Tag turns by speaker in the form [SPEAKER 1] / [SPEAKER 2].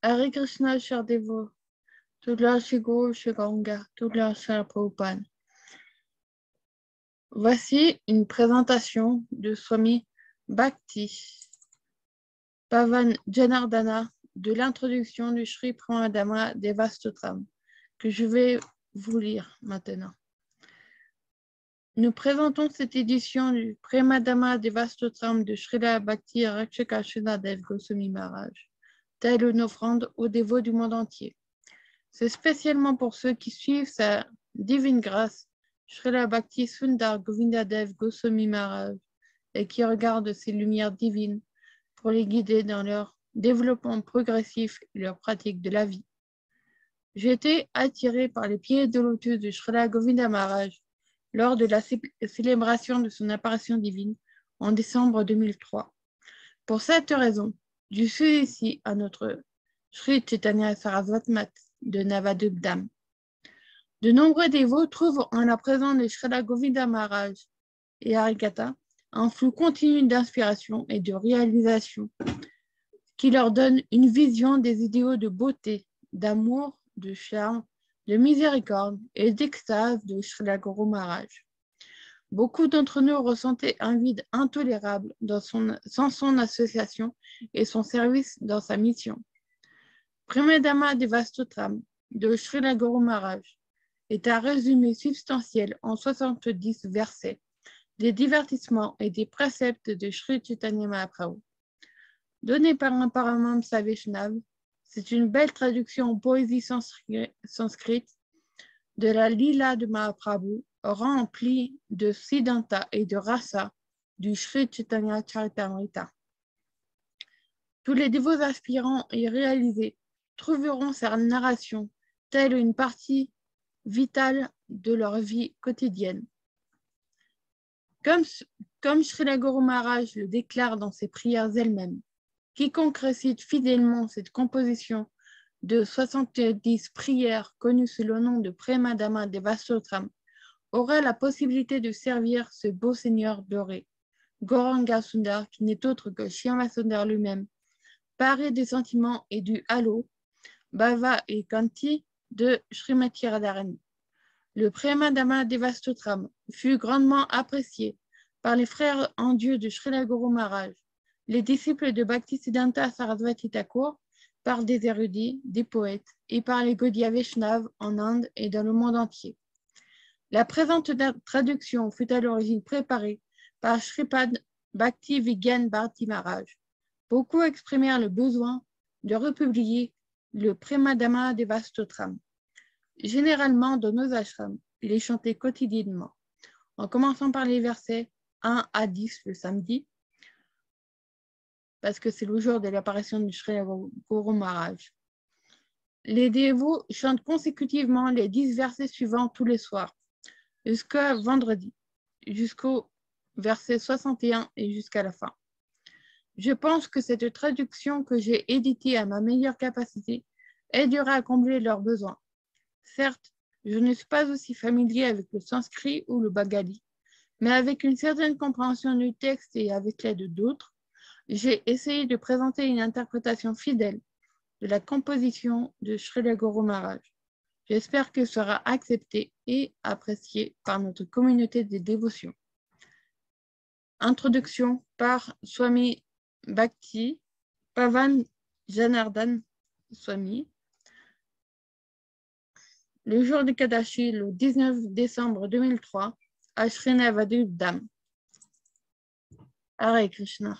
[SPEAKER 1] Hare Krishna, cher dévot, Tudla Shigo Shiganga, Tudla Shar Prabhupada. Voici une présentation de Swami Bhakti Pavan Janardana de l'introduction du Sri Pramadama Devastotram, que je vais vous lire maintenant. Nous présentons cette édition du Pramadama Devastotram de Srila Bhakti Rakshaka Srinadev Goswami Maharaj, telle une offrande aux dévots du monde entier. C'est spécialement pour ceux qui suivent sa divine grâce, Srila Bhakti Sundar Govindadev Goswami Maharaj, et qui regardent ces lumières divines pour les guider dans leur développement progressif et leur pratique de la vie. J'ai été attiré par les pieds de lotus de Srila Govinda Maharaj lors de la célébration de son apparition divine en décembre 2003. Pour cette raison, je suis ici à notre Sri Chaitanya Saraswati Mat de Navadvipdam. De nombreux dévots trouvent en la présence de Srila Govinda Maharaj et Harikatha un flux continu d'inspiration et de réalisation qui leur donne une vision des idéaux de beauté, d'amour, de charme, de miséricorde et d'extase de Srila Guru Maharaj. Beaucoup d'entre nous ressentaient un vide intolérable sans son association et son service dans sa mission. Pramadama Devastotram de Srila Guru Maharaj est un résumé substantiel en 70 versets des divertissements et des préceptes de Sri Chaitanya Mahaprabhu. Donné par un Paramahamsa Vaishnava, c'est une belle traduction en poésie sanskrite de la Lila de Mahaprabhu, remplie de Siddhanta et de Rasa du Sri Chaitanya Charitamrita. Tous les dévots aspirants et réalisés trouveront sa narration telle une partie vitale de leur vie quotidienne. Comme Srila Guru Maharaj le déclare dans ses prières elles-mêmes, quiconque récite fidèlement cette composition de 70 prières connues sous le nom de Pramadama Devastotram aura la possibilité de servir ce beau Seigneur doré, Gauranga Sundar, qui n'est autre que Shyama Sundar lui-même, paré des sentiments et du halo, Bhava et Kanti de Srimati Radharani. Le Pramadama Devastotram fut grandement apprécié par les frères en Dieu de Srila Guru Maharaj, les disciples de Bhaktisiddhanta Sarasvati Thakur, par des érudits, des poètes et par les Gaudiya Vaishnavas en Inde et dans le monde entier. La présente traduction fut à l'origine préparée par Shripad Bhakti Vigyan Bharati Maharaj. Beaucoup exprimèrent le besoin de republier le Pramadama Devastotram. Généralement, dans nos ashrams, il est chanté quotidiennement, en commençant par les versets 1 à 10 le samedi, parce que c'est le jour de l'apparition du Srila Guru Maharaj. Les dévots chantent consécutivement les 10 versets suivants tous les soirs, jusqu'à vendredi, jusqu'au verset 61 et jusqu'à la fin. Je pense que cette traduction que j'ai éditée à ma meilleure capacité aidera à combler leurs besoins. Certes, je ne suis pas aussi familier avec le sanskrit ou le bengali, mais avec une certaine compréhension du texte et avec l'aide d'autres, j'ai essayé de présenter une interprétation fidèle de la composition de Srila Guru Maharaj. J'espère qu'elle sera acceptée et appréciée par notre communauté de dévotion. Introduction par Swami Bhakti Pavan Janardana Swami. Le jour du Kadashi, le 19 décembre 2003, à Sri Navadvipdam. Hare Krishna.